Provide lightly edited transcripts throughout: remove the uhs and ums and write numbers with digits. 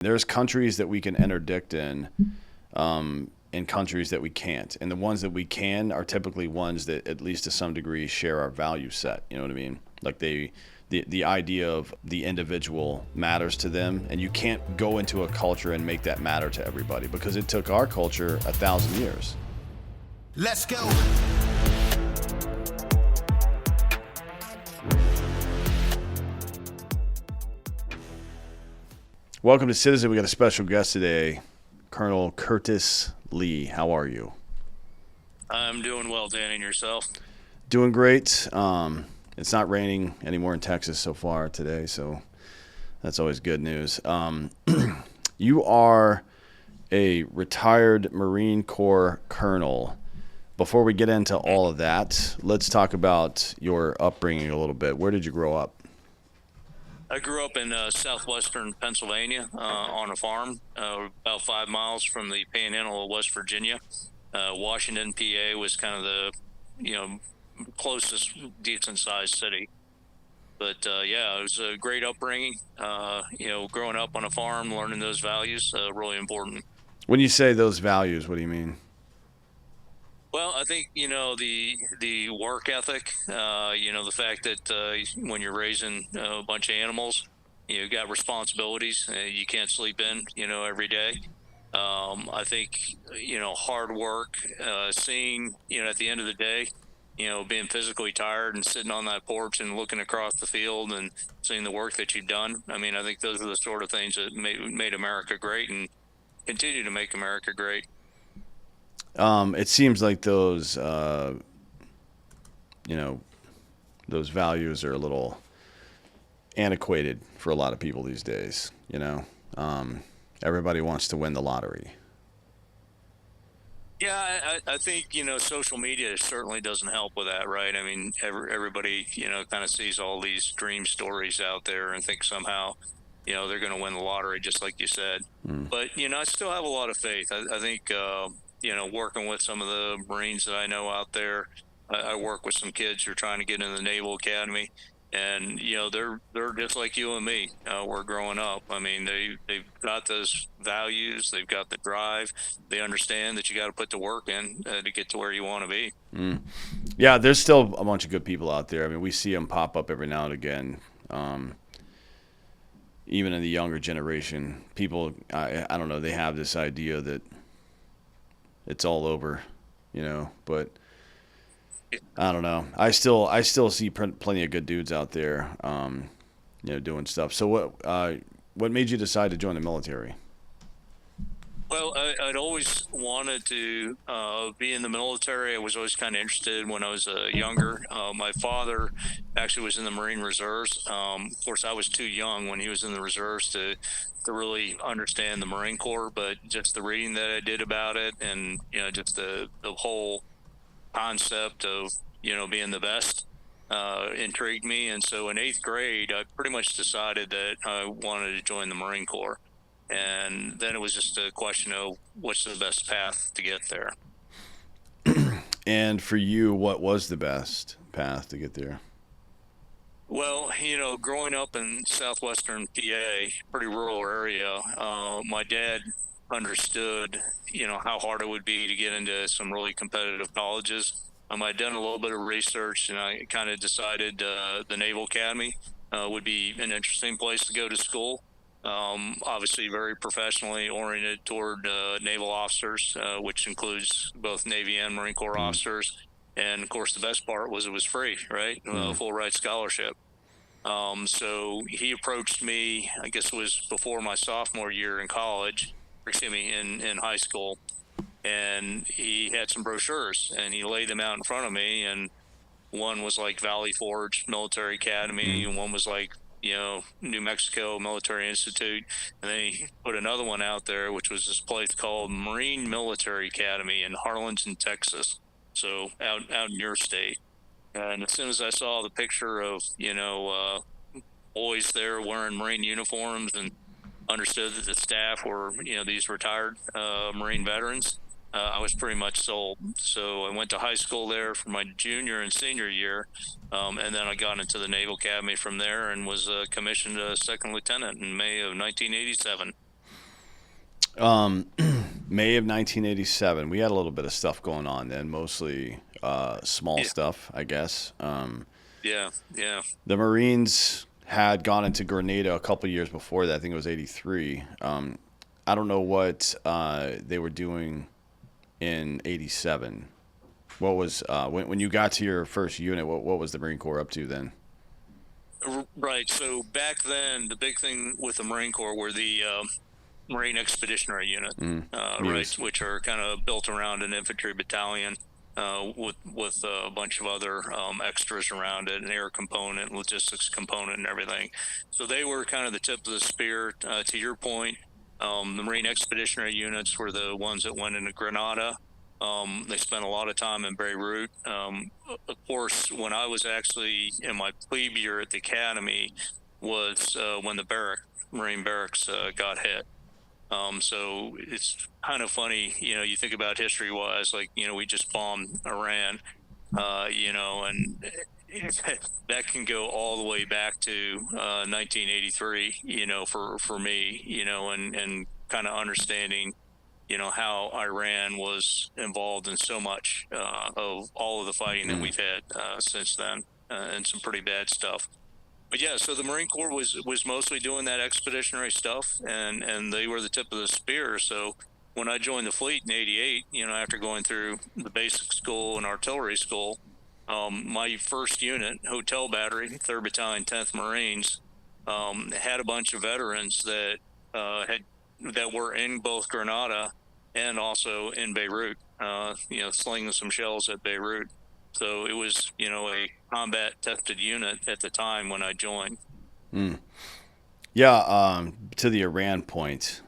There's countries that we can interdict in, and countries that we can't. And the ones that we can are typically ones that, at least to some degree, share our value set. You know what I mean? Like the idea of the individual matters to them, and you can't go into a culture and make that matter to everybody because it took our culture 1,000 years. Let's go. Welcome to Citizen. We got a special guest today, Colonel Curtis Lee. How are you? I'm doing well, Dan, and yourself? Doing great. It's not raining anymore in Texas so far today, so that's always good news. You are a retired Marine Corps colonel. Before we get into all of that, let's talk about your upbringing a little bit. Where did you grow up? I grew up in southwestern Pennsylvania on a farm about 5 miles from the panhandle of West Virginia. Washington, PA was kind of the, closest decent-sized city. But, it was a great upbringing. Growing up on a farm, learning those values, really important. When you say those values, what do you mean? Well, I think, the work ethic, the fact that when you're raising a bunch of animals, you got responsibilities you can't sleep in, every day. I think, hard work, seeing, at the end of the day, being physically tired and sitting on that porch and looking across the field and seeing the work that you've done. I mean, I think those are the sort of things that made America great and continue to make America great. It seems like those values are a little antiquated for a lot of people these days. Everybody wants to win the lottery. Yeah, I think, social media certainly doesn't help with that, right? I mean, everybody, kind of sees all these dream stories out there and thinks somehow, they're going to win the lottery, just like you said. But, I still have a lot of faith. I think, working with some of the Marines that I know out there, I work with some kids who are trying to get in the Naval Academy, and they're just like you and me. We're growing up. I mean, they've got those values, they've got the drive, they understand that you got to put the work in to get to where you want to be. Yeah, there's still a bunch of good people out there. I mean, we see them pop up every now and again. Even in the younger generation, people, I don't know, they have this idea that it's all over, but I don't know. I still see plenty of good dudes out there, doing stuff. So what made you decide to join the military? Well, I'd always wanted to be in the military. I was always kind of interested when I was younger. My father actually was in the Marine Reserves. Of course, I was too young when he was in the reserves to really understand the Marine Corps, but just the reading that I did about it, and just the whole concept of being the best intrigued me. And so in 8th grade, I pretty much decided that I wanted to join the Marine Corps. And then it was just a question of what's the best path to get there. And for you, what was the best path to get there? Well, growing up in southwestern PA, pretty rural area, my dad understood, how hard it would be to get into some really competitive colleges. I'd done a little bit of research, and I kind of decided the Naval Academy would be an interesting place to go to school. Obviously very professionally oriented toward naval officers, which includes both Navy and Marine Corps officers. And of course, the best part was it was free, right? Full ride scholarship. So he approached me, I guess it was before my sophomore year in college, in high school. And he had some brochures and he laid them out in front of me. And one was like Valley Forge Military Academy, and one was like, New Mexico Military Institute. And then he put another one out there, which was this place called Marine Military Academy in Harlingen, Texas. So out in your state. And as soon as I saw the picture of, boys there wearing Marine uniforms and understood that the staff were, these retired Marine veterans, I was pretty much sold. So I went to high school there for my junior and senior year, and then I got into the Naval Academy from there and was commissioned a second lieutenant in May of 1987. Um, May of 1987. We had a little bit of stuff going on then, mostly small Yeah, stuff, I guess. yeah, yeah. The Marines had gone into Grenada a couple years before that. I think it was 83. I don't know what they were doing in 87. What was when you got to your first unit? What was the Marine Corps up to then? Right. So back then, the big thing with the Marine Corps were the Marine Expeditionary Unit, right, Muse. which are kind of built around an infantry battalion with a bunch of other extras around it, an air component, logistics component, and everything. So they were kind of the tip of the spear. To your point, the Marine Expeditionary Units were the ones that went into Grenada. They spent a lot of time in Beirut. Of course, when I was actually in my plebe year at the academy, was when the Marine barracks got hit. So it's kind of funny, you think about history wise, like, we just bombed Iran, and that can go all the way back to 1983, for me, and kind of understanding, how Iran was involved in so much of all of the fighting that Mm. we've had since then, and some pretty bad stuff. But yeah, so the Marine Corps was mostly doing that expeditionary stuff, and they were the tip of the spear. So when I joined the fleet in '88, after going through the basic school and artillery school, my first unit, Hotel Battery, 3rd Battalion, 10th Marines, had a bunch of veterans that were in both Grenada and also in Beirut, slinging some shells at Beirut. So it was, a combat tested unit at the time when I joined. Mm. Yeah. To the Iran point,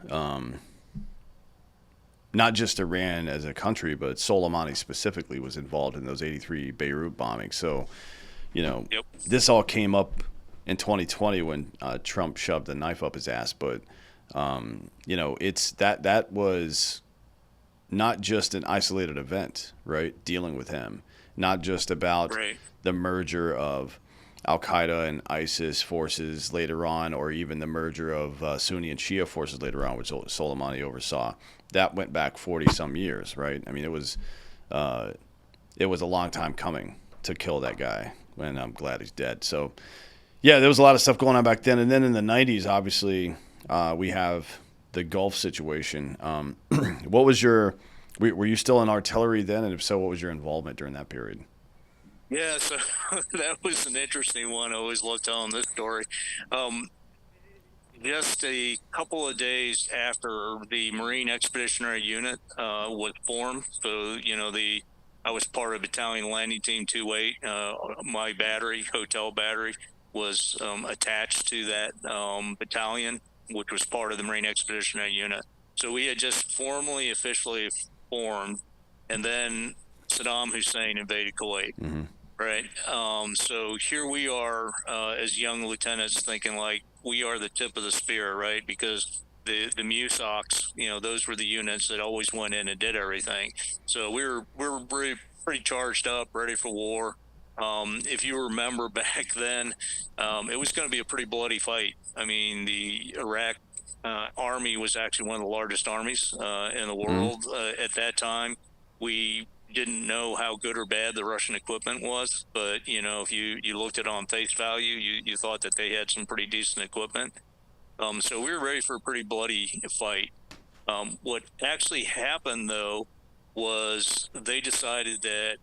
not just Iran as a country, but Soleimani specifically was involved in those 83 Beirut bombings. So, Yep. this all came up in 2020 when Trump shoved a knife up his ass. But, it's that was not just an isolated event, right? Dealing with him, not just about Right. the merger of Al Qaeda and ISIS forces later on, or even the merger of Sunni and Shia forces later on, which Soleimani oversaw. That went back 40 some years, right? I mean, uh, it was a long time coming to kill that guy, and I'm glad he's dead. So, yeah, there was a lot of stuff going on back then. And then in the 90s, obviously, we have the Gulf situation. What was were you still in artillery then? And if so, what was your involvement during that period? Yeah, so that was an interesting one. I always love telling this story. Um, just a couple of days after the Marine Expeditionary Unit was formed, so I was part of Battalion Landing Team 28. My battery, Hotel Battery, was attached to that battalion, which was part of the Marine Expeditionary Unit. So we had just formally, officially formed, and then Saddam Hussein invaded Kuwait. Hmm. Right. So here we are as young lieutenants thinking like we are the tip of the spear, right? Because the MUSOCs, those were the units that always went in and did everything. So we were pretty charged up, ready for war. If you remember back then, it was going to be a pretty bloody fight. I mean, the Iraq army was actually one of the largest armies in the Hmm. world at that time. We didn't know how good or bad the Russian equipment was, but if you looked at it on face value, you thought that they had some pretty decent equipment. So we were ready for a pretty bloody fight. What actually happened though was they decided that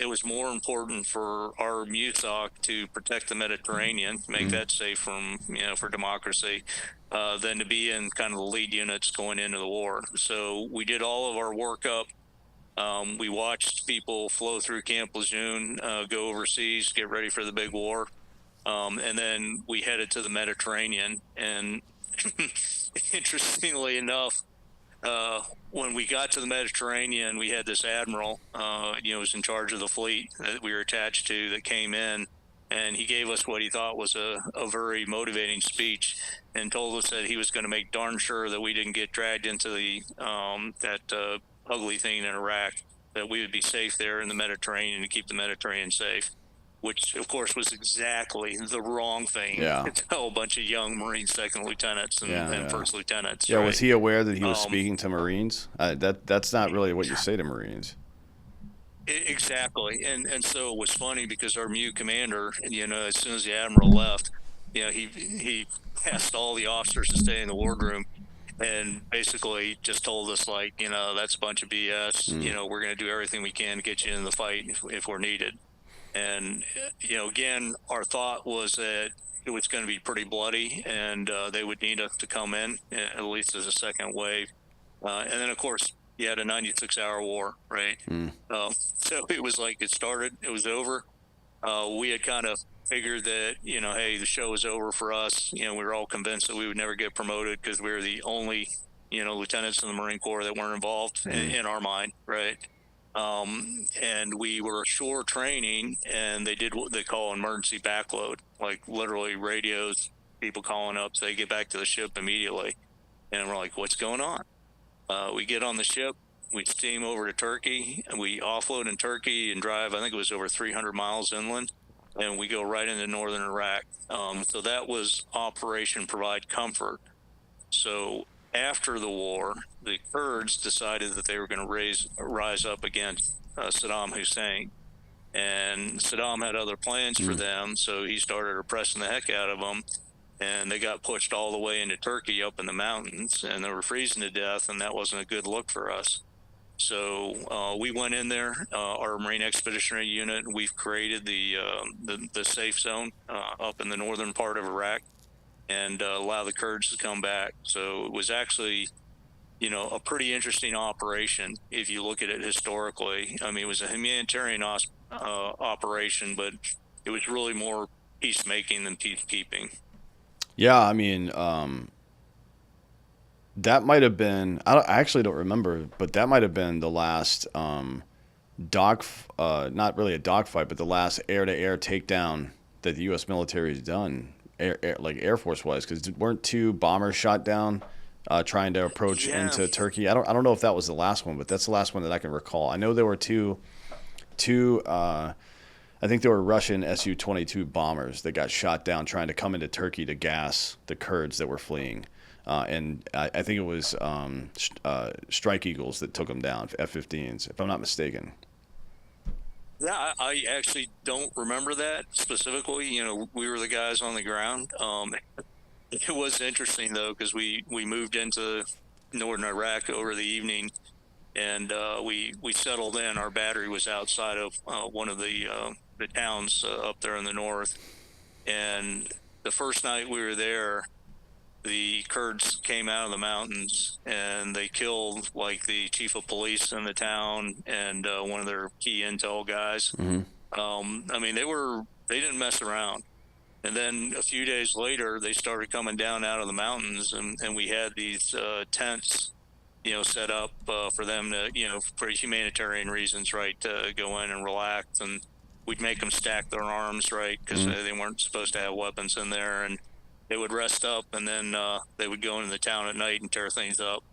it was more important for our MUSOC to protect the Mediterranean, make Hmm. that safe from for democracy, than to be in kind of the lead units going into the war. So we did all of our workup. We watched people flow through Camp Lejeune, go overseas, get ready for the big war. And then we headed to the Mediterranean. And interestingly enough, when we got to the Mediterranean, we had this admiral, was in charge of the fleet that we were attached to that came in. And he gave us what he thought was a very motivating speech and told us that he was going to make darn sure that we didn't get dragged into that ugly thing in Iraq, that we would be safe there in the Mediterranean to keep the Mediterranean safe. which of course was exactly the wrong thing Yeah. to tell a bunch of young Marine second lieutenants and first lieutenants. Yeah, right? was he aware that he was speaking to Marines? That's not really what you say to Marines. Exactly, and so it was funny because our MU commander, as soon as the admiral left, he asked all the officers to stay in the wardroom, and basically just told us, like, that's a bunch of BS. We're going to do everything we can to get you in the fight if we're needed. And again, our thought was that it was going to be pretty bloody, and they would need us to come in at least as a second wave. And then, of course, you had a 96-hour war, right? So it was like it started, it was over. We had kind of figured that, hey, the show was over for us. We were all convinced that we would never get promoted because we were the only, lieutenants in the Marine Corps that weren't involved in our mind, right? And we were ashore training, and they did what they call emergency backload, like literally radios, people calling up, so they get back to the ship immediately. And we're like, what's going on? We get on the ship, we steam over to Turkey, and we offload in Turkey and drive, I think it was over 300 miles inland, and we go right into northern Iraq. So that was Operation Provide Comfort. So after the war, the Kurds decided that they were going to rise up against Saddam Hussein. And Saddam had other plans for them, so he started oppressing the heck out of them. And they got pushed all the way into Turkey up in the mountains, and they were freezing to death, and that wasn't a good look for us. So we went in there, our Marine Expeditionary Unit, and we've created the safe zone up in the northern part of Iraq, and allow the Kurds to come back. So it was actually, a pretty interesting operation if you look at it historically. I mean, it was a humanitarian operation, but it was really more peacemaking than peacekeeping. Yeah, I mean, that might have been. I actually don't remember, but that might have been the last not really a dogfight, but the last air-to-air takedown that the U.S. military has done, like Air Force-wise, because weren't 2 bombers shot down trying to approach into Turkey? I don't know if that was the last one, but that's the last one that I can recall. I know there were two. I think there were Russian Su-22 bombers that got shot down trying to come into Turkey to gas the Kurds that were fleeing. And I think it was Strike Eagles that took them down, F-15s, if I'm not mistaken. Yeah, I actually don't remember that specifically. We were the guys on the ground. It was interesting, though, because we moved into northern Iraq over the evening, and we settled in. Our battery was outside of one of the towns up there in the north. And the first night we were there, the Kurds came out of the mountains, and they killed like the chief of police in the town and one of their key intel guys. I mean, they didn't mess around. And then a few days later, they started coming down out of the mountains, and we had these tents, set up for them to, for humanitarian reasons, right, to go in and relax. And we'd make them stack their arms, right, because they weren't supposed to have weapons in there. And they would rest up, and then they would go into the town at night and tear things up.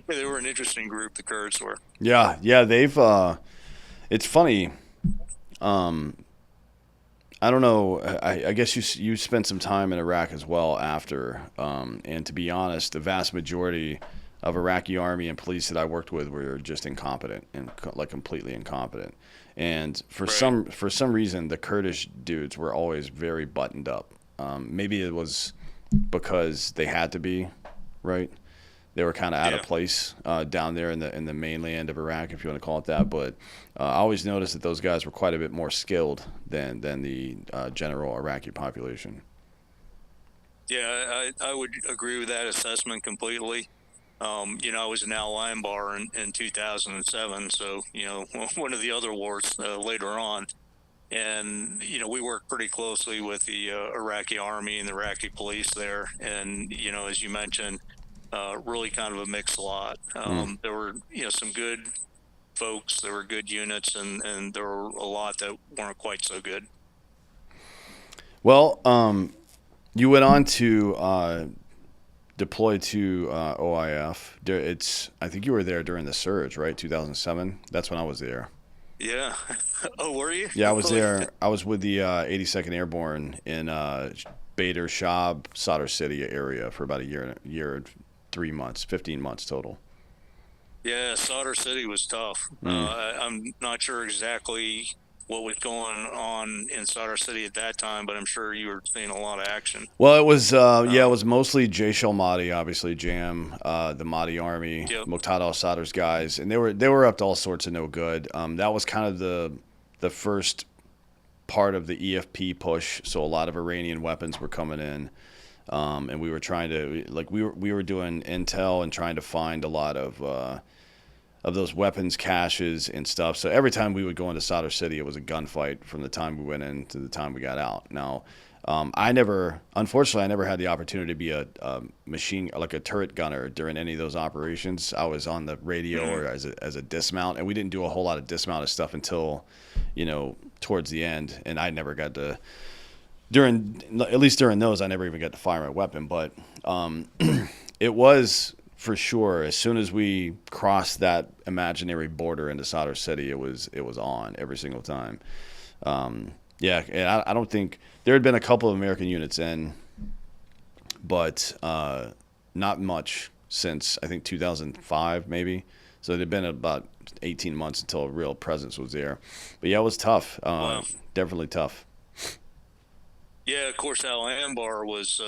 They were an interesting group, the Kurds were. Yeah, they've. It's funny. I don't know. I guess you spent some time in Iraq as well after. And to be honest, the vast majority of Iraqi army and police that I worked with were just incompetent and like completely incompetent. And for some reason, the Kurdish dudes were always very buttoned up. Maybe it was because they had to be, right? They were kind of out of place down there in the mainland of Iraq, if you want to call it that. But I always noticed that those guys were quite a bit more skilled than the general Iraqi population. Yeah, I would agree with that assessment completely. I was in Al Anbar in 2007, so one of the other wars later on. And, we worked pretty closely with the Iraqi army and the Iraqi police there. And, as you mentioned, really kind of a mixed lot. There were, some good folks, there were good units, and there were a lot that weren't quite so good. Well, you went on to deploy to OIF. I think you were there during the surge, right? 2007. That's when I was there. Yeah. Oh, were you? Yeah, I was Really? there. I was with the 82nd Airborne in Bader Shab, Sadr City area for about a year, 3 months, 15 months total. Yeah, Solder City was tough. Mm. I'm not sure exactly what was going on in Solder City at that time, but I'm sure you were seeing a lot of action. Well, it was yeah, it Um, was mostly Jaish al-Mahdi, obviously Jam, the Mahdi army, yep. Muqtada al-Sadr's guys, and they were up to all sorts of no good. That was kind of the first part of the EFP push, so a lot of Iranian weapons were coming in, and we were trying to we were doing intel and trying to find a lot of those weapons caches and stuff. So every time we would go into Sadr City, it was a gunfight from the time we went in to the time we got out. Now, unfortunately, I never had the opportunity to be a machine, like a turret gunner during any of those operations. I was on the radio Mhm. or as a dismount, and we didn't do a whole lot of dismounted stuff until, towards the end. And I never got to, at least during those, I never even got to fire my weapon. But it was for sure as soon as we crossed that imaginary border into Sadr City, it was on every single time. Yeah, and I don't think there had been a couple of American units in, but not much since I think 2005 maybe. So it had been about 18 months until a real presence was there. But yeah, it was tough. Wow. Definitely tough. Yeah, of course, Al Anbar was,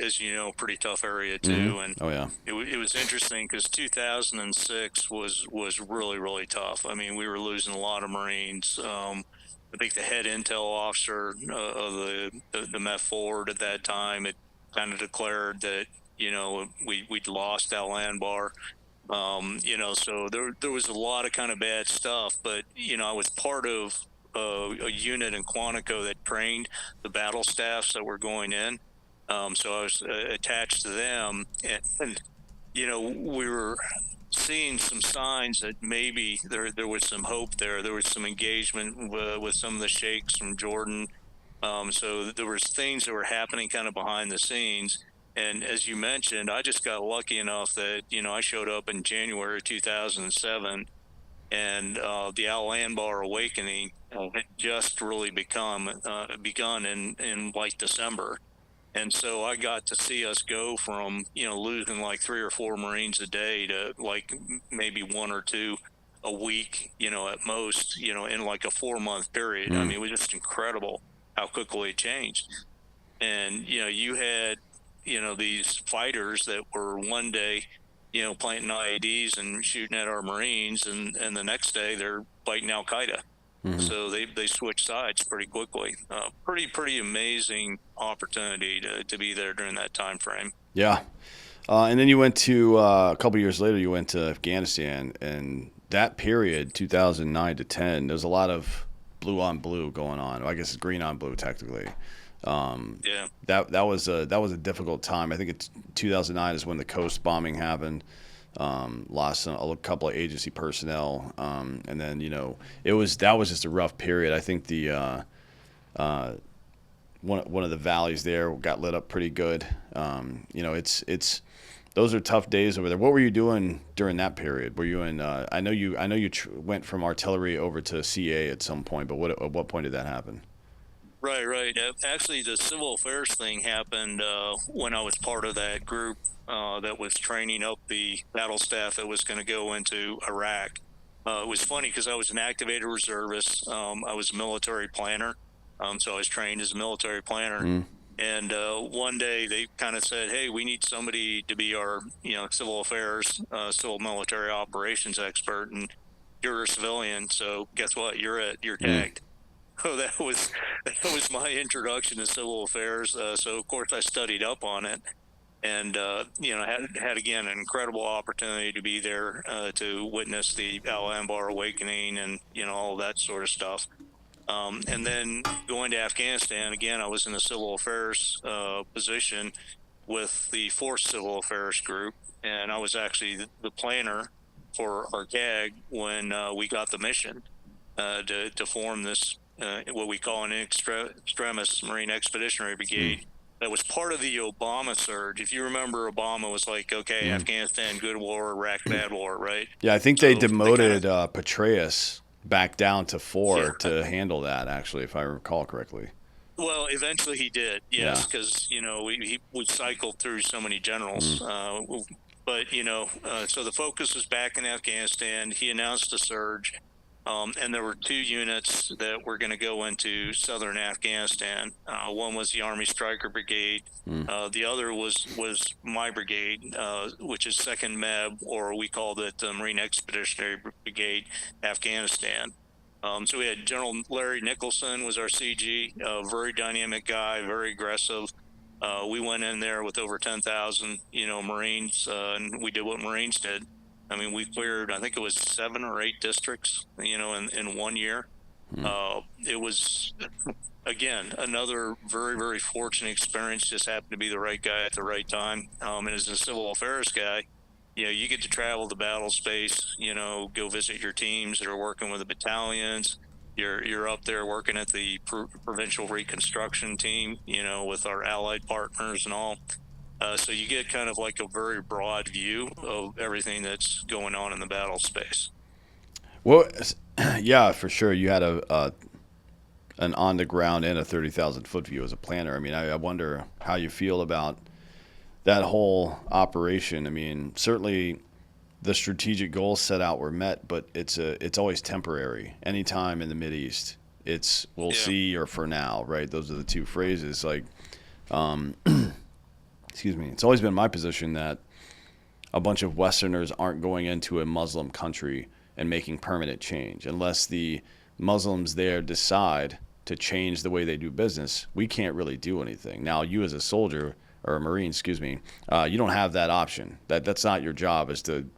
as you know, a pretty tough area Hmm. too, and Oh yeah. it was interesting because 2006 was really really tough. I mean, we were losing a lot of Marines. I think the head intel officer of the MEF forward at that time had kind of declared that we'd lost Al Anbar. So there was a lot of kind of bad stuff, but I was part of a unit in Quantico that trained the battle staffs that were going in. So I was attached to them, and we were seeing some signs that maybe there was some hope there. There was some engagement with some of the sheikhs from Jordan. So there was things that were happening kind of behind the scenes. And as you mentioned, I just got lucky enough that I showed up in January 2007, and the Al Anbar awakening had just really begun in like December. And so I got to see us go from losing like 3 or 4 Marines a day to like maybe one or two a week, at most, in like a 4 month period. I Mm. mean, it was just incredible how quickly it changed. And you had these fighters that were one day planting IEDs and shooting at our Marines, and the next day they're fighting Al Qaeda. Hmm. So they switched sides pretty quickly. Pretty amazing opportunity to be there during that time frame. Yeah. And then you went to a couple years later. You went to Afghanistan, and that period, 2009 to 10, there's a lot of blue on blue going on. Well, I guess it's green on blue technically. Yeah. That was a difficult time. I think it's 2009 is when the coast bombing happened. Lost a couple of agency personnel, and then that was just a rough period. I think the one of the valleys there got lit up pretty good. It's those are tough days over there. What were you doing during that period? Were you in? I know you went from artillery over to CA at some point, but at what point did that happen? Right, right. Actually, the civil affairs thing happened when I was part of that group that was training up the battle staff that was going to go into Iraq. It was funny because I was an activated reservist. I was a military planner, so I was trained as a military planner. Mm. And one day they kind of said, "Hey, we need somebody to be our, civil affairs, civil military operations expert, and you're a civilian. So guess what? You're Mm. tagged." So that was my introduction to civil affairs. So of course I studied up on it, and had again an incredible opportunity to be there to witness the Al Anbar awakening and all that sort of stuff. And then going to Afghanistan again, I was in a civil affairs position with the Fourth Civil Affairs Group, and I was actually the planner for our GAG when we got the mission to form this what we call an extremis Marine Expeditionary Mm. Brigade that was part of the Obama surge. If you remember, Obama was like, okay, Mm. Afghanistan, good war, Iraq, bad war, right? Yeah, I think they So they kind of, demoted Petraeus back down to 4 Yeah. to handle that, actually, if I recall correctly. Well, eventually he did, Yeah. yes, because we cycled through so many generals. But so the focus was back in Afghanistan. He announced a surge, and there were 2 units that were going to go into southern Afghanistan. One was the Army Stryker Brigade. The other was my brigade, which is Second MEB, or we called it the Marine Expeditionary Brigade, Afghanistan. So we had General Larry Nicholson was our CG, a very dynamic guy, very aggressive. We went in there with over 10,000, Marines, and we did what Marines did. I mean, we cleared, I think it was 7 or 8 districts, in 1 year. It was, again, another very, very fortunate experience. Just happened to be the right guy at the right time. And as a civil affairs guy, you get to travel the battle space, go visit your teams that are working with the battalions. You're up there working at the provincial reconstruction team, with our allied partners and all. So you get kind of like a very broad view of everything that's going on in the battle space. Well, yeah, for sure. You had an on the ground and a 30,000 foot view as a planner. I mean, I wonder how you feel about that whole operation. I mean, certainly the strategic goals set out were met, but it's always temporary. Anytime in the Mideast, it's we'll see or for now, right? Those are the 2 phrases. Like, excuse me. It's always been my position that a bunch of Westerners aren't going into a Muslim country and making permanent change unless the Muslims there decide to change the way they do business. We can't really do anything. Now, you as a soldier or a Marine, excuse me, you don't have that option. That's not your job, is to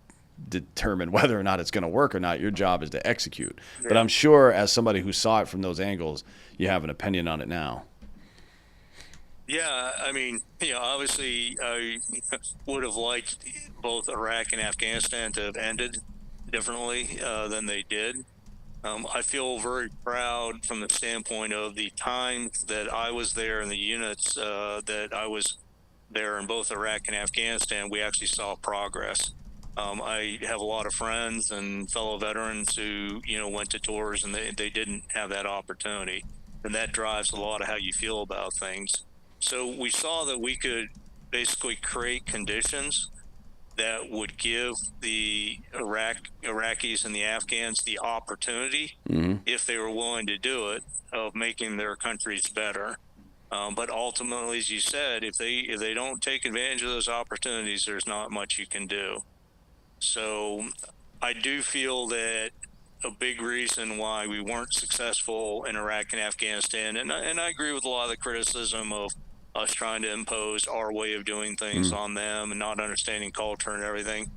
determine whether or not it's going to work or not. Your job is to execute. Yeah. But I'm sure as somebody who saw it from those angles, you have an opinion on it now. Yeah, I mean, obviously I would have liked both Iraq and Afghanistan to have ended differently than they did. I feel very proud from the standpoint of the time that I was there and the units that I was there in both Iraq and Afghanistan. We actually saw progress. I have a lot of friends and fellow veterans who, went to tours and they didn't have that opportunity. And that drives a lot of how you feel about things. So we saw that we could basically create conditions that would give the Iraqis and the Afghans the opportunity, if they were willing to do it, of making their countries better. But ultimately, as you said, if they don't take advantage of those opportunities, there's not much you can do. So I do feel that a big reason why we weren't successful in Iraq and Afghanistan, and I agree with a lot of the criticism of us trying to impose our way of doing things on them and not understanding culture and everything.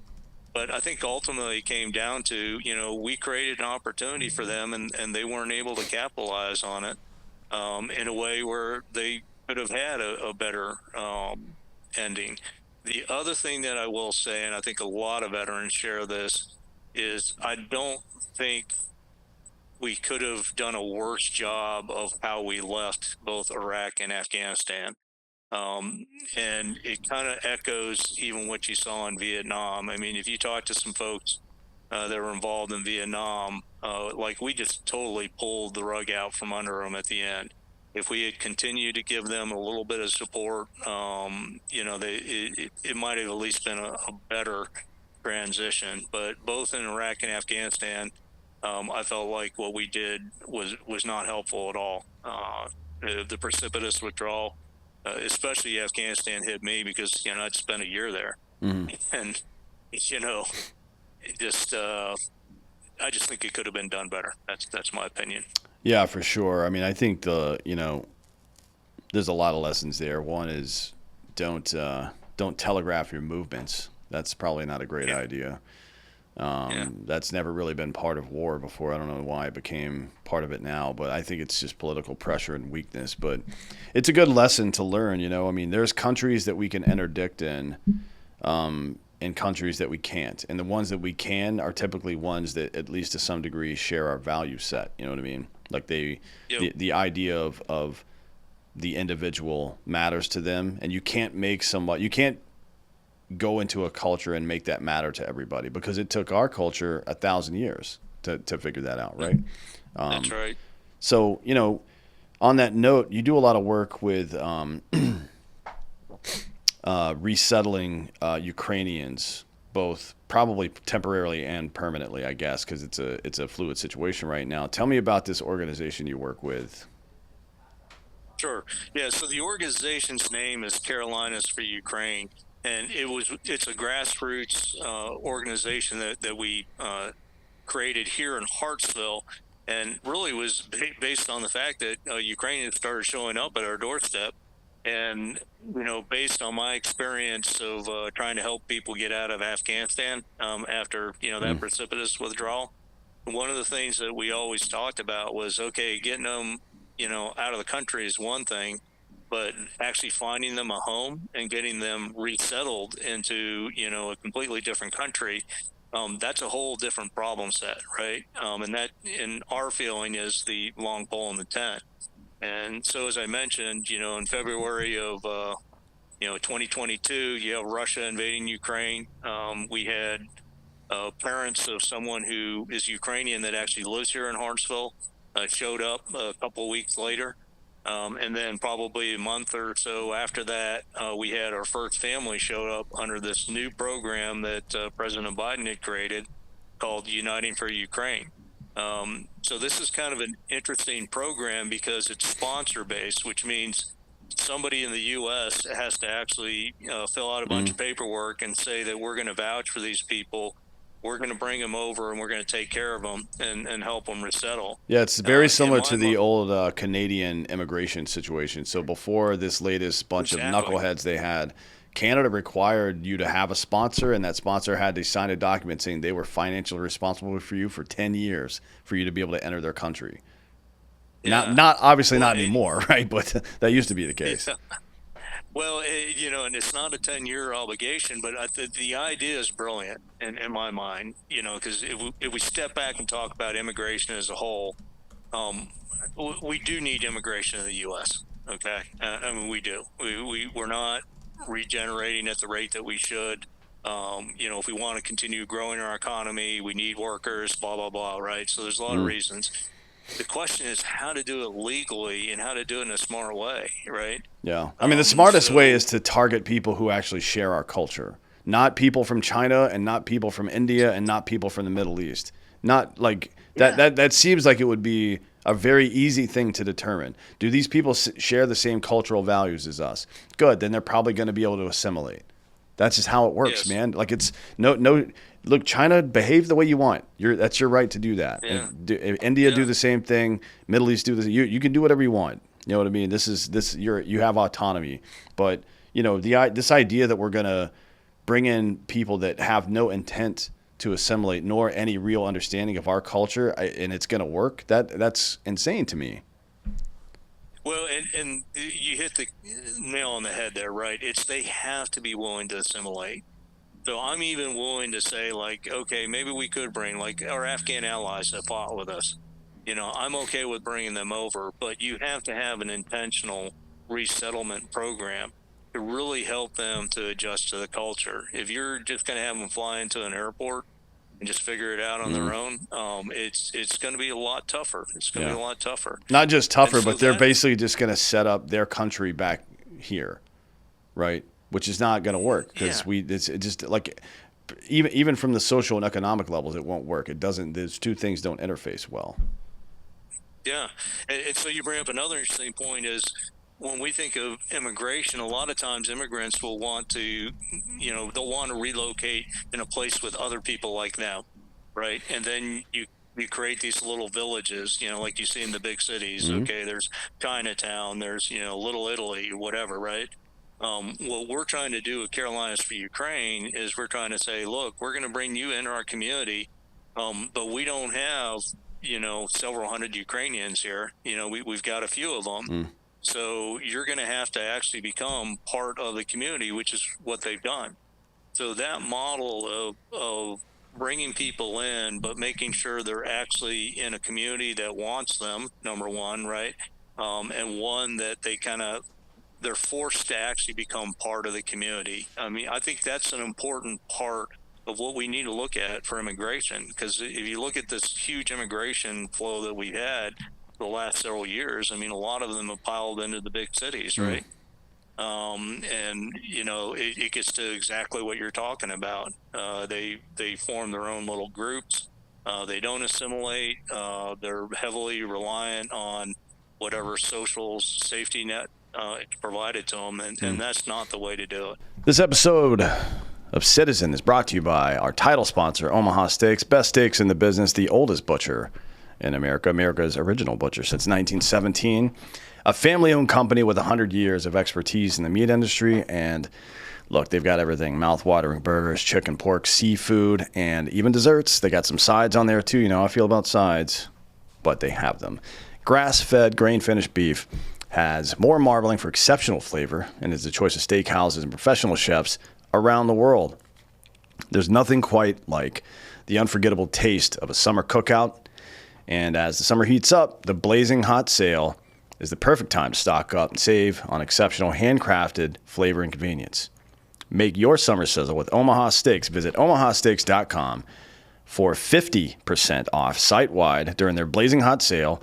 But I think ultimately it came down to, we created an opportunity for them and they weren't able to capitalize on it in a way where they could have had a better ending. The other thing that I will say, and I think a lot of veterans share this, is I don't think we could have done a worse job of how we left both Iraq and Afghanistan. And it kind of echoes even what you saw in Vietnam. I mean, if you talk to some folks that were involved in Vietnam, like we just totally pulled the rug out from under them at the end. If we had continued to give them a little bit of support, it might have at least been a better transition. But both in Iraq and Afghanistan, I felt like what we did was not helpful at all. The precipitous withdrawal, especially Afghanistan, hit me because I'd spent a year there, and I just think it could have been done better. That's my opinion. Yeah, for sure. I mean, I think there's a lot of lessons there. One is don't telegraph your movements. That's probably not a great idea. That's never really been part of war before. I don't know why it became part of it now, but I think it's just political pressure and weakness. But it's a good lesson to learn. I mean, there's countries that we can interdict in, and countries that we can't. And the ones that we can are typically ones that, at least to some degree, share our value set. You know what I mean? Like the idea of the individual matters to them, and you can't go into a culture and make that matter to everybody, because it took our culture 1,000 years to figure that out, right? That's right. So, on that note, you do a lot of work with resettling Ukrainians, both probably temporarily and permanently, I guess, because it's a fluid situation right now. Tell me about this organization you work with. Sure. Yeah. So the organization's name is Carolinas for Ukraine, and it's a grassroots organization that we created here in Hartsville, and really was based on the fact that Ukrainians started showing up at our doorstep. And based on my experience of trying to help people get out of Afghanistan after that precipitous withdrawal, one of the things that we always talked about was, okay, getting them out of the country is one thing, but actually finding them a home and getting them resettled into a completely different country, that's a whole different problem set, right? And that, in our feeling, is the long pole in the tent. And so, as I mentioned, in February of 2022, you have Russia invading Ukraine. We had parents of someone who is Ukrainian that actually lives here in Hartsville showed up a couple of weeks later. And then probably a month or so after that, we had our first family show up under this new program that President Biden had created called Uniting for Ukraine. So this is kind of an interesting program because it's sponsor based, which means somebody in the U.S. has to actually fill out a bunch of paperwork and say that we're going to vouch for these people. We're going to bring them over and we're going to take care of them and help them resettle. Yeah, it's very similar to the old Canadian immigration situation. So before this latest bunch of knuckleheads they had, Canada required you to have a sponsor, and that sponsor had to sign a document saying they were financially responsible for you for 10 years for you to be able to enter their country. Yeah. Not obviously not anymore, right? But that used to be the case. Yeah. Well, and it's not a 10-year obligation, but the idea is brilliant in my mind, because if we step back and talk about immigration as a whole, we do need immigration in the U.S., okay? I mean, we do. We're not regenerating at the rate that we should. If we want to continue growing our economy, we need workers, blah, blah, blah, right? So there's a lot of reasons. The question is how to do it legally and how to do it in a smart way, right? Yeah. I mean, the smartest way is to target people who actually share our culture, not people from China and not people from India and not people from the Middle East. Not like that. Yeah. That seems like it would be a very easy thing to determine. Do these people share the same cultural values as us? Good. Then they're probably going to be able to assimilate. That's just how it works, man. Like it's no. Look, China, behave the way you want. That's your right to do that. Yeah. India do the same thing. Middle East do this. You can do whatever you want. You know what I mean? You have autonomy. But this idea that we're gonna bring in people that have no intent to assimilate nor any real understanding of our culture and it's gonna work. That's insane to me. Well, and you hit the nail on the head there, right? They have to be willing to assimilate. So I'm even willing to say, like, okay, maybe we could bring, like, our Afghan allies that fought with us. I'm okay with bringing them over, but you have to have an intentional resettlement program to really help them to adjust to the culture. If you're just going to have them fly into an airport and just figure it out on their own, it's going to be a lot tougher. It's going to be a lot tougher. Not just tougher, but they're basically just going to set up their country back here, right? Which is not going to work because it's just like even from the social and economic levels, it won't work. It doesn't. Those two things don't interface well. Yeah, and so you bring up another interesting point is when we think of immigration, a lot of times immigrants will want to, they'll want to relocate in a place with other people like them, right? And then you create these little villages, like you see in the big cities. Okay, there's Chinatown, there's Little Italy, whatever, right? What we're trying to do with Carolinas for Ukraine is we're trying to say, look, we're going to bring you into our community, but we don't have, several hundred Ukrainians here. We've got a few of them. So you're going to have to actually become part of the community, which is what they've done. So that model of bringing people in, but making sure they're actually in a community that wants them, number one, right? And one that they're forced to actually become part of the community. I mean, I think that's an important part of what we need to look at for immigration. Because if you look at this huge immigration flow that we've had the last several years, I mean, a lot of them have piled into the big cities, right? And it gets to exactly what you're talking about. They form their own little groups. They don't assimilate. They're heavily reliant on whatever social safety net it's provided to them, and that's not the way to do it. This episode of Citizen is brought to you by our title sponsor, Omaha Steaks. Best steaks in the business, the oldest butcher in America, America's original butcher since 1917. A family-owned company with 100 years of expertise in the meat industry. And look, they've got everything. Mouth-watering burgers, chicken, pork, seafood, and even desserts. They got some sides on there, too. You know how I feel about sides, but they have them. Grass-fed, grain-finished beef has more marbling for exceptional flavor and is the choice of steakhouses and professional chefs around the world. There's nothing quite like the unforgettable taste of a summer cookout. And as the summer heats up, the blazing hot sale is the perfect time to stock up and save on exceptional handcrafted flavor and convenience. Make your summer sizzle with Omaha Steaks. Visit omahasteaks.com for 50% off site-wide during their blazing hot sale.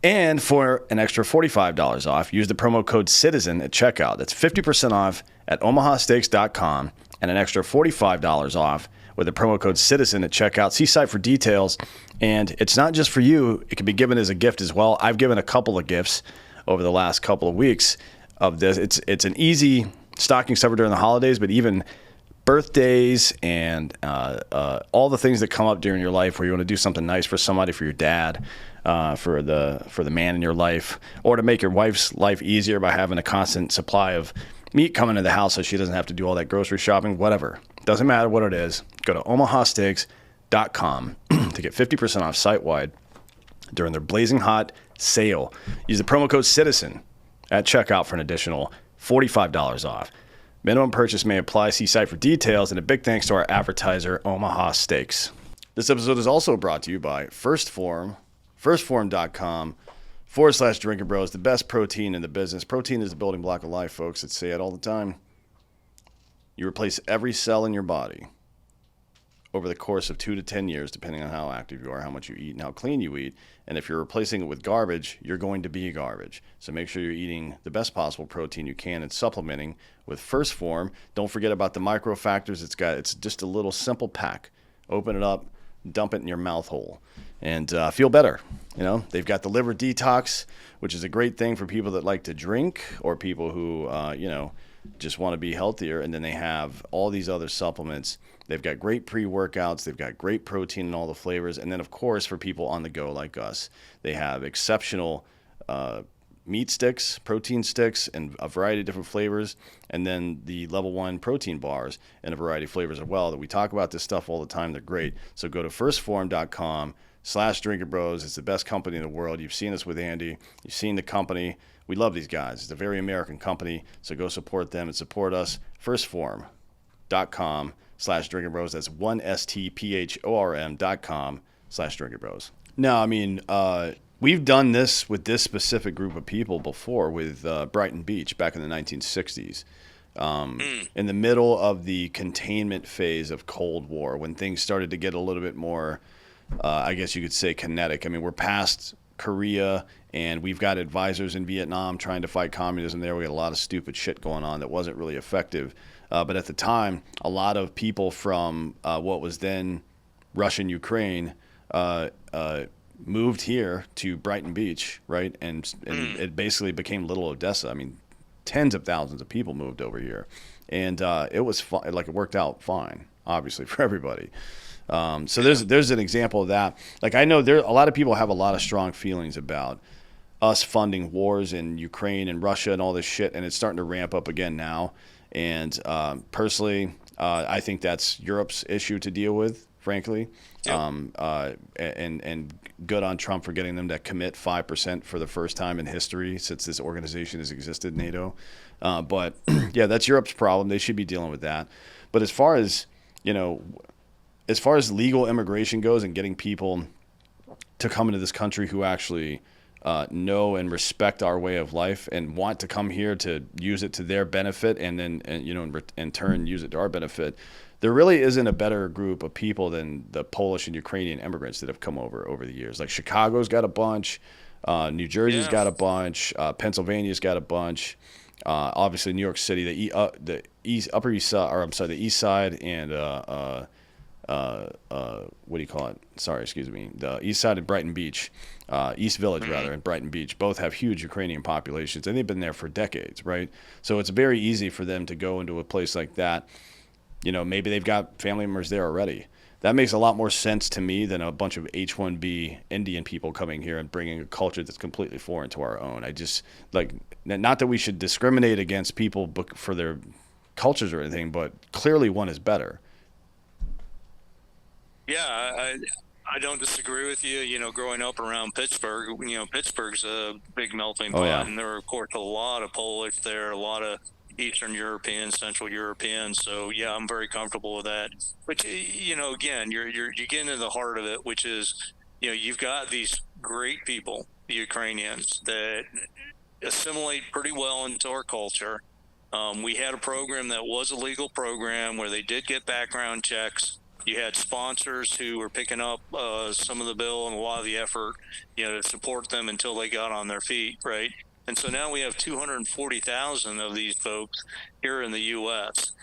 And for an extra $45 off, use the promo code CITIZEN at checkout. That's 50% off at omahasteaks.com and an extra $45 off with the promo code CITIZEN at checkout. See site for details. And it's not just for you. It can be given as a gift as well. I've given a couple of gifts over the last couple of weeks of this. It's an easy stocking stuffer during the holidays, but even birthdays and all the things that come up during your life where you want to do something nice for somebody, for your dad, for the man in your life, or to make your wife's life easier by having a constant supply of meat coming to the house so she doesn't have to do all that grocery shopping, whatever. Doesn't matter what it is. Go to omahasteaks.com to get 50% off site-wide during their blazing hot sale. Use the promo code CITIZEN at checkout for an additional $45 off. Minimum purchase may apply. See site for details. And a big thanks to our advertiser, Omaha Steaks. This episode is also brought to you by First Form, firstform.com/Drinking Bros, the best protein in the business. Protein is the building block of life, folks. I say it all the time. You replace every cell in your body over the course of 2 to 10 years, depending on how active you are, how much you eat, and how clean you eat. And if you're replacing it with garbage, you're going to be garbage. So make sure you're eating the best possible protein you can and supplementing with First Form. Don't forget about the micro factors. It's just a little simple pack. Open it up, dump it in your mouth hole, and feel better. You know, they've got the liver detox, which is a great thing for people that like to drink or people who, just want to be healthier. And then they have all these other supplements. They've got great pre-workouts. They've got great protein in all the flavors. And then, of course, for people on the go like us, they have exceptional meat sticks, protein sticks, and a variety of different flavors. And then the level 1 protein bars in a variety of flavors as well. That we talk about this stuff all the time. They're great. So go to firstform.com/Drinking Bros. It's the best company in the world. You've seen us with Andy. You've seen the company. We love these guys. It's a very American company. So go support them and support us. Firstform.com/Drinking Bros. That's 1stphorm.com/Drinking Bros. No, I mean, we've done this with this specific group of people before with Brighton Beach back in the 1960s. In the middle of the containment phase of Cold War, when things started to get a little bit more, I guess you could say, kinetic. I mean, we're past Korea, and we've got advisors in Vietnam trying to fight communism there. We had a lot of stupid shit going on that wasn't really effective. But at the time, a lot of people from what was then Russian Ukraine moved here to Brighton Beach, right? And it basically became Little Odessa. I mean, tens of thousands of people moved over here. And it was fun. Like, it worked out fine, obviously, for everybody. So there's an example of that. Like, I know a lot of people have a lot of strong feelings about us funding wars in Ukraine and Russia and all this shit, and it's starting to ramp up again now. And personally, I think that's Europe's issue to deal with, frankly. Yep. And good on Trump for getting them to commit 5% for the first time in history since this organization has existed, NATO. But yeah, that's Europe's problem. They should be dealing with that. But as far as legal immigration goes and getting people to come into this country who actually know and respect our way of life and want to come here to use it to their benefit and then in turn use it to our benefit, there really isn't a better group of people than the Polish and Ukrainian immigrants that have come over the years. Like Chicago's got a bunch, New Jersey's Yeah. got a bunch, Pennsylvania's got a bunch. Obviously, New York City, the east, Upper East Side, or I'm sorry, the East Side, and what do you call it? Sorry, excuse me. The East Side of Brighton Beach, East Village rather, and Brighton Beach, both have huge Ukrainian populations, and they've been there for decades, right? So it's very easy for them to go into a place like that. Maybe they've got family members there already. That makes a lot more sense to me than a bunch of H-1B Indian people coming here and bringing a culture that's completely foreign to our own. I just, like, not that we should discriminate against people for their cultures or anything, but clearly one is better. Yeah, I don't disagree with you. Growing up around Pittsburgh, Pittsburgh's a big melting Oh, pot, yeah. and there are, of course, a lot of Polish there, a lot of Eastern Europeans, Central Europeans. So yeah, I'm very comfortable with that. But again, you get into the heart of it, which is, you've got these great people, the Ukrainians, that assimilate pretty well into our culture. We had a program that was a legal program where they did get background checks. You had sponsors who were picking up some of the bill and a lot of the effort, to support them until they got on their feet, right? And so now we have 240,000 of these folks here in the U.S.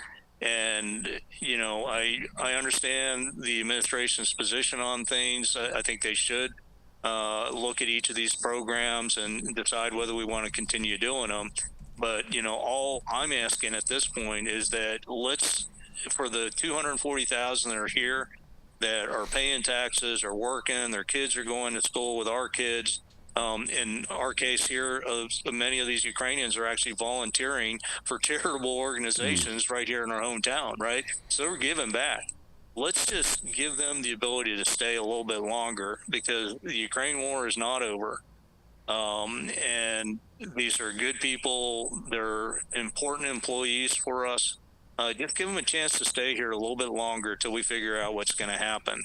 And I understand the administration's position on things. I think they should look at each of these programs and decide whether we want to continue doing them. But all I'm asking at this point is that for the 240,000 that are here, that are paying taxes, are working, their kids are going to school with our kids. In our case here, many of these Ukrainians are actually volunteering for charitable organizations right here in our hometown, right? So we're giving back. Let's just give them the ability to stay a little bit longer, because the Ukraine war is not over. And these are good people. They're important employees for us. Just give them a chance to stay here a little bit longer till we figure out what's going to happen.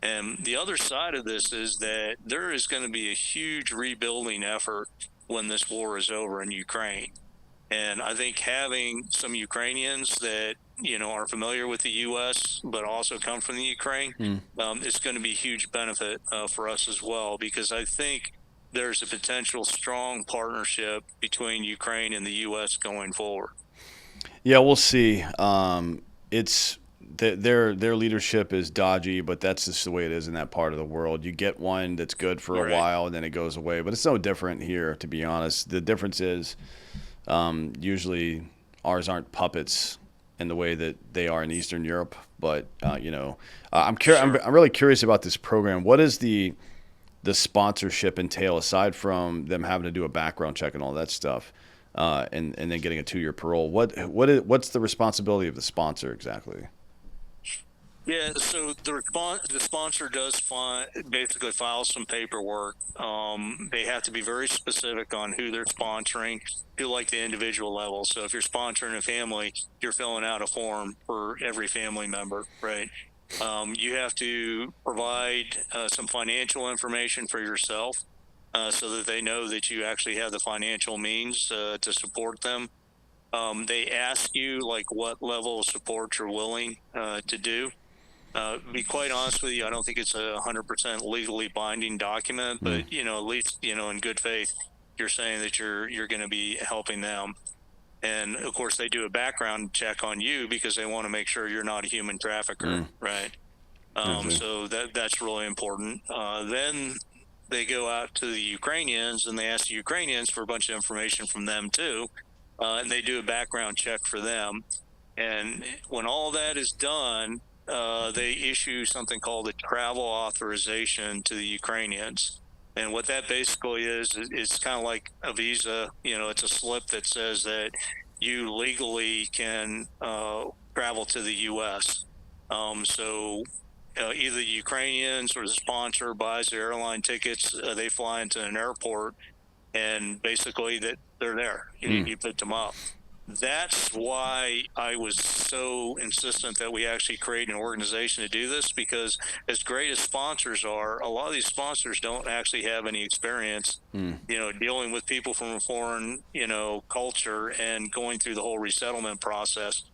And the other side of this is that there is going to be a huge rebuilding effort when this war is over in Ukraine. And I think having some Ukrainians that, are familiar with the U.S., but also come from the Ukraine, is going to be a huge benefit for us as well, because I think there's a potential strong partnership between Ukraine and the U.S. going forward. Yeah, we'll see. It's their leadership is dodgy, but that's just the way it is in that part of the world. You get one that's good for a while, and then it goes away. But it's no different here, to be honest. The difference is usually ours aren't puppets in the way that they are in Eastern Europe. But I'm really curious about this program. What does the sponsorship entail, aside from them having to do a background check and all that stuff? And then getting a 2-year parole. What's the responsibility of the sponsor exactly? Yeah, so the sponsor does basically file some paperwork. They have to be very specific on who they're sponsoring to, like, the individual level. So if you're sponsoring a family, you're filling out a form for every family member, right? You have to provide some financial information for yourself, so that they know that you actually have the financial means to support them. They ask you, like, what level of support you're willing to do. Be quite honest with you, I don't think it's 100% legally binding document, but at least in good faith, you're saying that you're going to be helping them. And of course, they do a background check on you because they want to make sure you're not a human trafficker, right? So that's really important. Then they go out to the Ukrainians and they ask the Ukrainians for a bunch of information from them too, and they do a background check for them. And when all that is done, they issue something called a travel authorization to the Ukrainians. And what that basically is, it's kind of like a visa. It's a slip that says that you legally can travel to the U.S. So either the Ukrainians or the sponsor buys the airline tickets, they fly into an airport, and basically that they're there. You pick them up. That's why I was so insistent that we actually create an organization to do this, because as great as sponsors are, a lot of these sponsors don't actually have any experience, dealing with people from a foreign, culture and going through the whole resettlement process.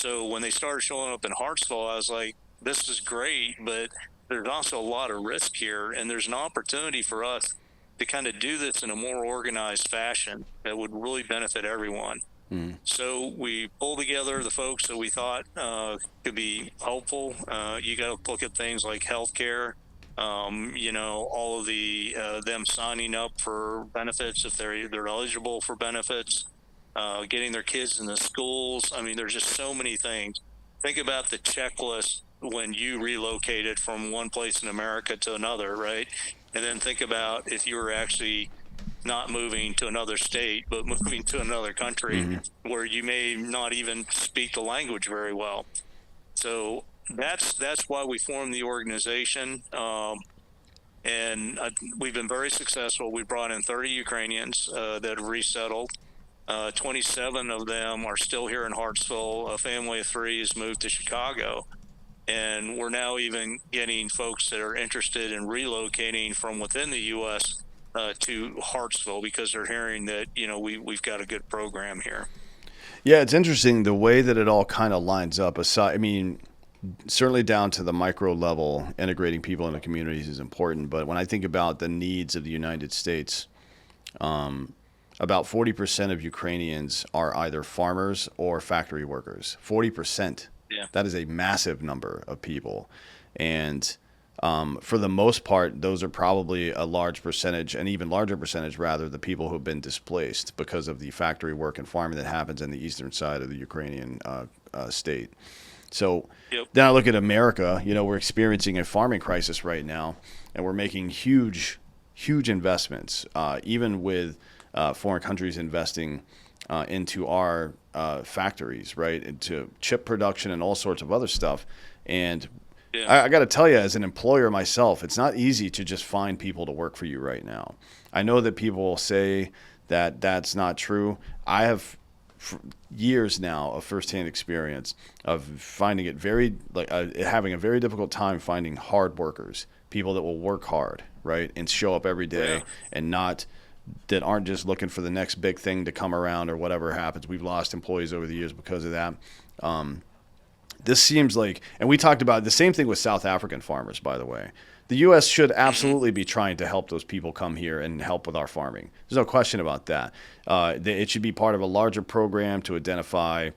So when they started showing up in Hartsville, I was like, this is great, but there's also a lot of risk here, and there's an opportunity for us to kind of do this in a more organized fashion that would really benefit everyone. So we pulled together the folks that we thought could be helpful. You got to look at things like healthcare, all of the them signing up for benefits if they're eligible for benefits, getting their kids in the schools. I mean, there's just so many things. Think about the checklist when you relocated from one place in America to another, right? And then think about if you were actually not moving to another state, but moving to another country where you may not even speak the language very well. So that's why we formed the organization. And we've been very successful. We brought in 30 Ukrainians that have resettled. 27 of them are still here in Hartsville. A family of 3 has moved to Chicago. And we're now even getting folks that are interested in relocating from within the U.S. To Hartsville because they're hearing that, we've got a good program here. Yeah, it's interesting the way that it all kind of lines up. Aside, I mean, certainly down to the micro level, integrating people into communities is important. But when I think about the needs of the United States, about 40% of Ukrainians are either farmers or factory workers. 40%. Yeah. That is a massive number of people. And for the most part, those are probably a large percentage, an even larger percentage, rather, the people who have been displaced because of the factory work and farming that happens in the eastern side of the Ukrainian state. So then I look at America, we're experiencing a farming crisis right now, and we're making huge investments, even with foreign countries investing into our factories, right, into chip production and all sorts of other stuff. And I got to tell you, as an employer myself, it's not easy to just find people to work for you right now. I know that people say that that's not true. I have years now of firsthand experience of finding it having a very difficult time finding hard workers, people that will work hard, right, and show up every day and that aren't just looking for the next big thing to come around or whatever happens. We've lost employees over the years because of that. This seems like, and we talked about the same thing with South African farmers, by the way. The U.S. should absolutely be trying to help those people come here and help with our farming. There's no question about that. It should be part of a larger program to identify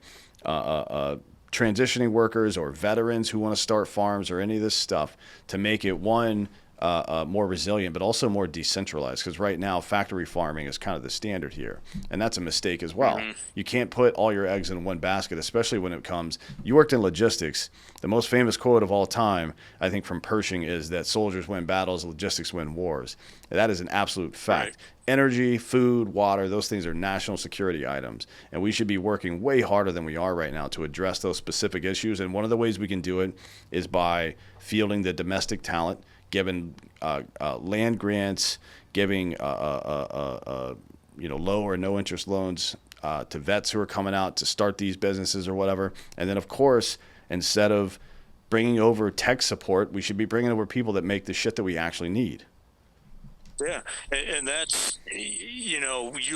transitioning workers or veterans who want to start farms or any of this stuff to make it, more resilient, but also more decentralized. Because right now, factory farming is kind of the standard here, and that's a mistake as well. You can't put all your eggs in one basket, especially when it comes. You worked in logistics. The most famous quote of all time, I think, from Pershing is that soldiers win battles, logistics win wars. That is an absolute fact. Right. Energy, food, water, those things are national security items, and we should be working way harder than we are right now to address those specific issues. And one of the ways we can do it is by fielding the domestic talent, giving land grants, giving low or no interest loans to vets who are coming out to start these businesses or whatever. And then, of course, instead of bringing over tech support, we should be bringing over people that make the shit that we actually need. Yeah, and that's, you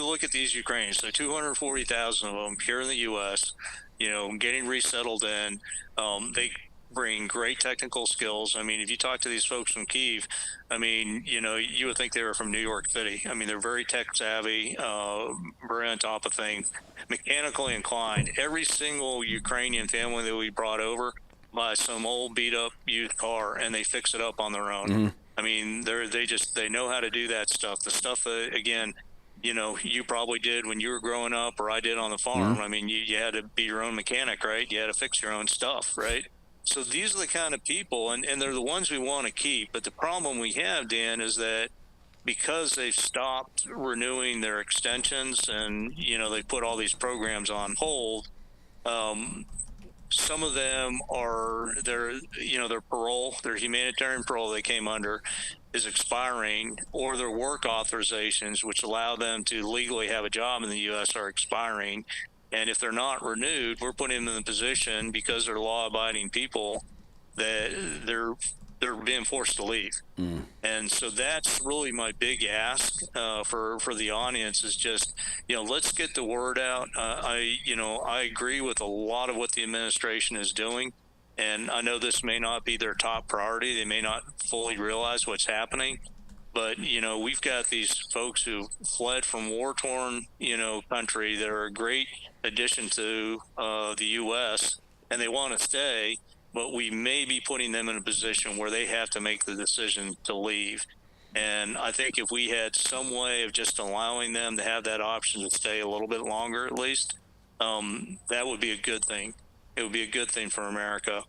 look at these Ukrainians, so 240,000 of them here in the U.S., getting resettled in. They bring great technical skills. I mean, if you talk to these folks from Kyiv, I mean, you would think they were from New York City. I mean, they're very tech savvy, very on top of things, mechanically inclined. Every single Ukrainian family that we brought over buys some old beat up used car and they fix it up on their own. Mm-hmm. I mean, they know how to do that stuff. The stuff, again, you probably did when you were growing up, or I did on the farm. Mm-hmm. I mean, you had to be your own mechanic, right? You had to fix your own stuff, right? So these are the kind of people, and they're the ones we want to keep. But the problem we have, Dan, is that because they've stopped renewing their extensions and, they put all these programs on hold, some of them their parole, their humanitarian parole they came under is expiring, or their work authorizations, which allow them to legally have a job in the U.S., are expiring. And if they're not renewed, we're putting them in the position, because they're law-abiding people, that they're they're being forced to leave. And so that's really my big ask for the audience is just, let's get the word out. I agree with a lot of what the administration is doing. And I know this may not be their top priority. They may not fully realize what's happening. But, we've got these folks who fled from war-torn, country that are a great addition to the U.S., and they want to stay, but we may be putting them in a position where they have to make the decision to leave. And I think if we had some way of just allowing them to have that option to stay a little bit longer, at least, that would be a good thing. It would be a good thing for America.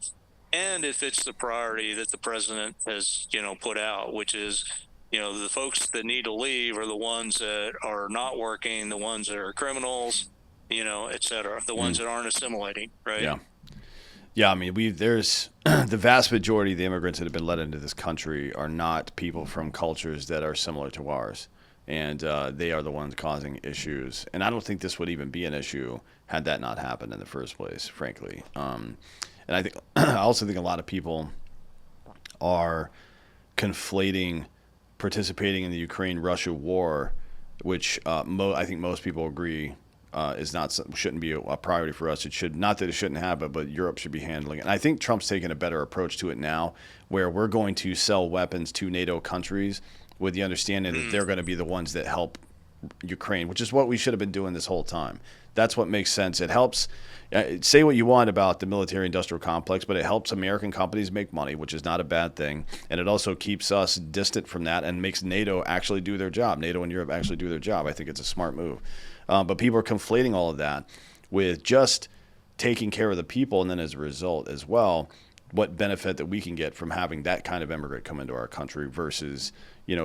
And if it's the priority that the president has, put out, which is, the folks that need to leave are the ones that are not working, the ones that are criminals, et cetera, the ones that aren't assimilating, right? Yeah. Yeah, I mean, there's the vast majority of the immigrants that have been let into this country are not people from cultures that are similar to ours, and they are the ones causing issues. And I don't think this would even be an issue had that not happened in the first place, frankly. And I also think a lot of people are conflating participating in the Ukraine-Russia war, which I think most people agree shouldn't be a priority for us. It should, not that it shouldn't have it, but Europe should be handling it. And I think Trump's taking a better approach to it now, where we're going to sell weapons to NATO countries with the understanding that they're going to be the ones that help Ukraine, which is what we should have been doing this whole time. That's what makes sense. It helps. Say what you want about the military-industrial complex, but it helps American companies make money, which is not a bad thing. And it also keeps us distant from that and makes NATO actually do their job. NATO and Europe actually do their job. I think it's a smart move. But people are conflating all of that with just taking care of the people, and then as a result as well, what benefit that we can get from having that kind of immigrant come into our country versus,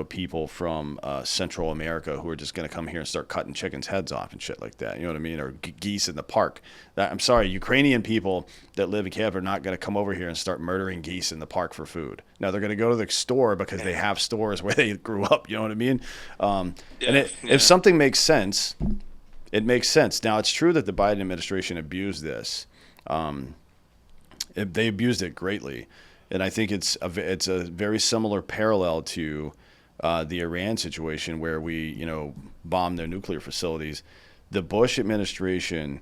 people from Central America who are just going to come here and start cutting chickens' heads off and shit like that. You know what I mean? Or geese in the park. I'm sorry, Ukrainian people that live in Kiev are not going to come over here and start murdering geese in the park for food. Now, they're going to go to the store because they have stores where they grew up. You know what I mean? If something makes sense, it makes sense. Now, it's true that the Biden administration abused this. They abused it greatly. And I think it's a very similar parallel to the Iran situation where we, bombed their nuclear facilities. The Bush administration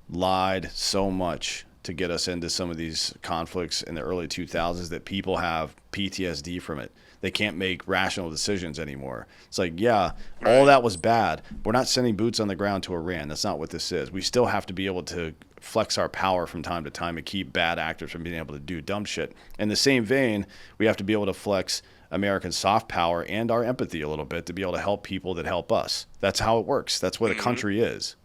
lied so much to get us into some of these conflicts in the early 2000s that people have PTSD from it. They can't make rational decisions anymore. It's like, yeah, all that was bad. We're not sending boots on the ground to Iran. That's not what this is. We still have to be able to flex our power from time to time and keep bad actors from being able to do dumb shit. In the same vein, we have to be able to flex American soft power and our empathy a little bit to be able to help people that help us. That's how it works. That's what a country is.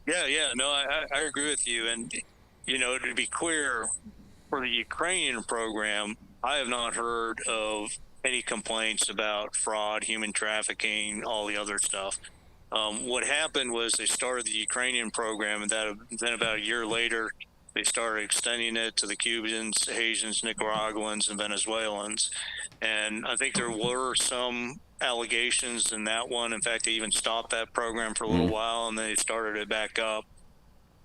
Yeah. No, I agree with you. And, to be clear, for the Ukrainian program, I have not heard of any complaints about fraud, human trafficking, all the other stuff. What happened was they started the Ukrainian program, and then about a year later, they started extending it to the Cubans, Haitians, Nicaraguans, and Venezuelans. And I think there were some allegations in that one. In fact, they even stopped that program for a little while, and then they started it back up.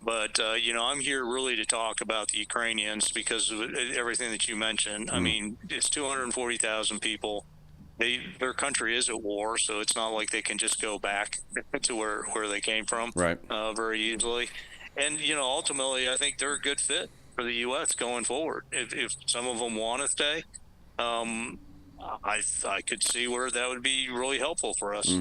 But, I'm here really to talk about the Ukrainians because of everything that you mentioned. I mean, it's 240,000 people. Their country is at war, so it's not like they can just go back to where they came from very easily. And, ultimately, I think they're a good fit for the U.S. going forward. If some of them want to stay, I could see where that would be really helpful for us.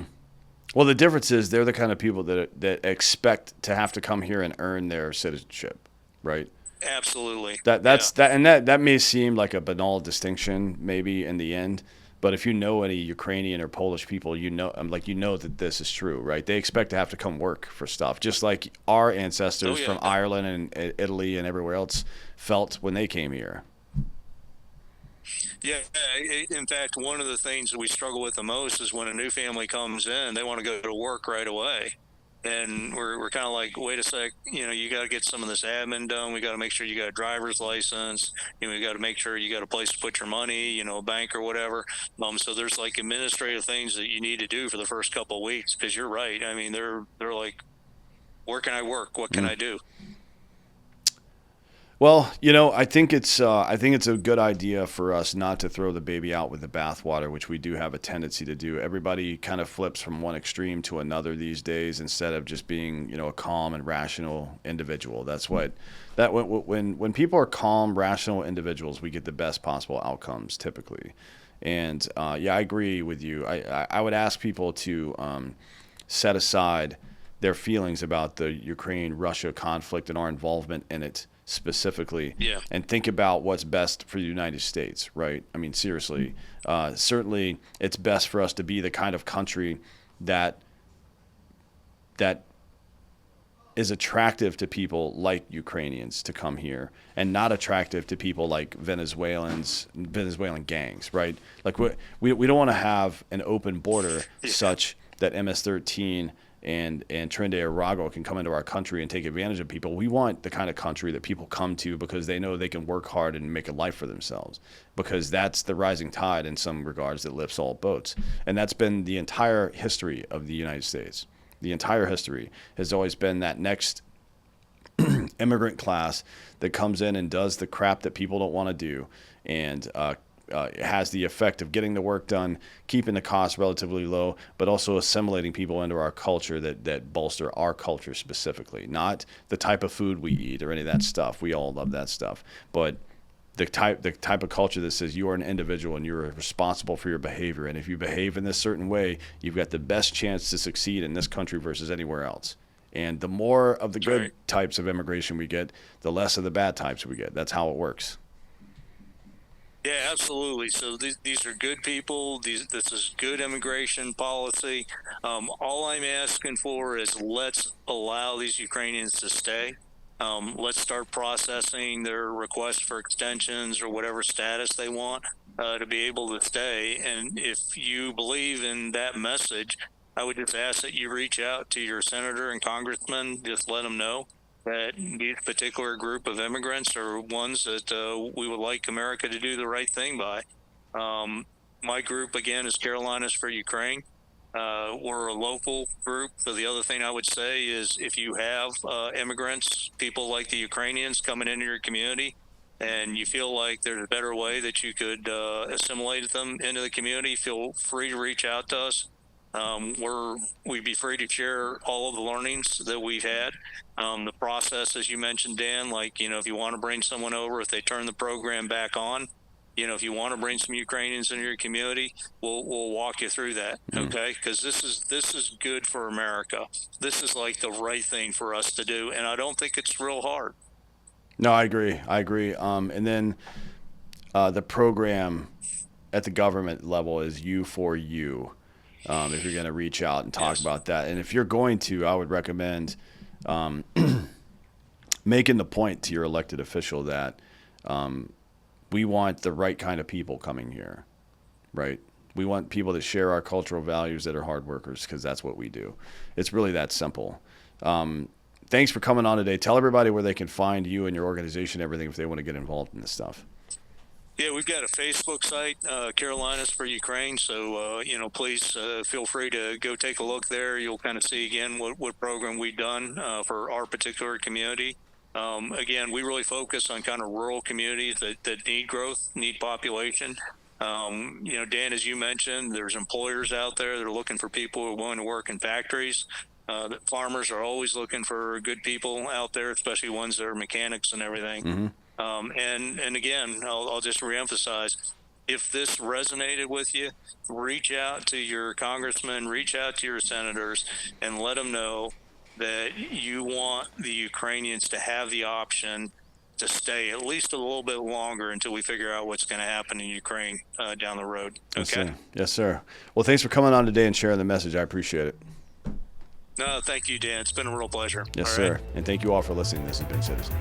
Well, the difference is they're the kind of people that expect to have to come here and earn their citizenship, right? Absolutely. That may seem like a banal distinction, maybe in the end, but if you know any Ukrainian or Polish people, that this is true, right? They expect to have to come work for stuff, just like our ancestors from Ireland and Italy and everywhere else felt when they came here. Yeah, in fact, one of the things that we struggle with the most is when a new family comes in, they want to go to work right away. And we're kind of like, wait a sec, you got to get some of this admin done. We got to make sure you got a driver's license. You got to make sure you got a place to put your money, a bank or whatever. So there's like administrative things that you need to do for the first couple of weeks, because you're right. I mean, they're like, where can I work? What can I do? Well, I think it's a good idea for us not to throw the baby out with the bathwater, which we do have a tendency to do. Everybody kind of flips from one extreme to another these days instead of just being, a calm and rational individual. When people are calm, rational individuals, we get the best possible outcomes typically. And I agree with you. I would ask people to set aside their feelings about the Ukraine-Russia conflict and our involvement in it specifically, and think about what's best for the United States, right? I mean, seriously, certainly it's best for us to be the kind of country that is attractive to people like Ukrainians to come here, and not attractive to people like Venezuelan gangs, right? Like we don't want to have an open border such that MS-13 and Trinidad and Tobago can come into our country and take advantage of people. We want the kind of country that people come to because they know they can work hard and make a life for themselves, because that's the rising tide in some regards that lifts all boats. And that's been the entire history of the United States. The entire history has always been that next immigrant class that comes in and does the crap that people don't want to do, and has the effect of getting the work done, keeping the costs relatively low, but also assimilating people into our culture that bolster our culture specifically. Not the type of food we eat or any of that stuff. We all love that stuff. But the type of culture that says you are an individual and you're responsible for your behavior. And if you behave in this certain way, you've got the best chance to succeed in this country versus anywhere else. And the more of the good types of immigration we get, the less of the bad types we get. That's how it works. Yeah, absolutely. So these are good people. This is good immigration policy. All I'm asking for is let's allow these Ukrainians to stay. Let's start processing their requests for extensions or whatever status they want to be able to stay. And if you believe in that message, I would just ask that you reach out to your senator and congressman. Just let them know that these particular group of immigrants are ones that we would like America to do the right thing by. My group, again, is Carolinas for Ukraine. We're a local group. So the other thing I would say is if you have immigrants, people like the Ukrainians coming into your community, and you feel like there's a better way that you could assimilate them into the community, feel free to reach out to us. We'd be free to share all of the learnings that we've had. The process, as you mentioned, Dan, like, if you want to bring someone over, if they turn the program back on, if you want to bring some Ukrainians into your community, we'll walk you through that. Okay. Cause this is good for America. This is like the right thing for us to do. And I don't think it's real hard. No, I agree. And then, the program at the government level is U4U. If you're going to reach out and talk about that. And if you're going to, I would recommend making the point to your elected official that we want the right kind of people coming here, right? We want people that share our cultural values, that are hard workers, because that's what we do. It's really that simple. Thanks for coming on today. Tell everybody where they can find you and your organization, everything, if they want to get involved in this stuff. Yeah, we've got a Facebook site, Carolinas for Ukraine. So, please feel free to go take a look there. You'll kind of see again what program we've done for our particular community. Again, we really focus on kind of rural communities that need growth, need population. Dan, as you mentioned, there's employers out there that are looking for people who are willing to work in factories. The farmers are always looking for good people out there, especially ones that are mechanics and everything. Mm-hmm. And again, I'll just reemphasize, if this resonated with you, reach out to your congressman, reach out to your senators, and let them know that you want the Ukrainians to have the option to stay at least a little bit longer until we figure out what's going to happen in Ukraine down the road. Okay? Yes, sir. Well, thanks for coming on today and sharing the message. I appreciate it. No, thank you, Dan. It's been a real pleasure. Yes, sir. And thank you all for listening. This has been Citizen.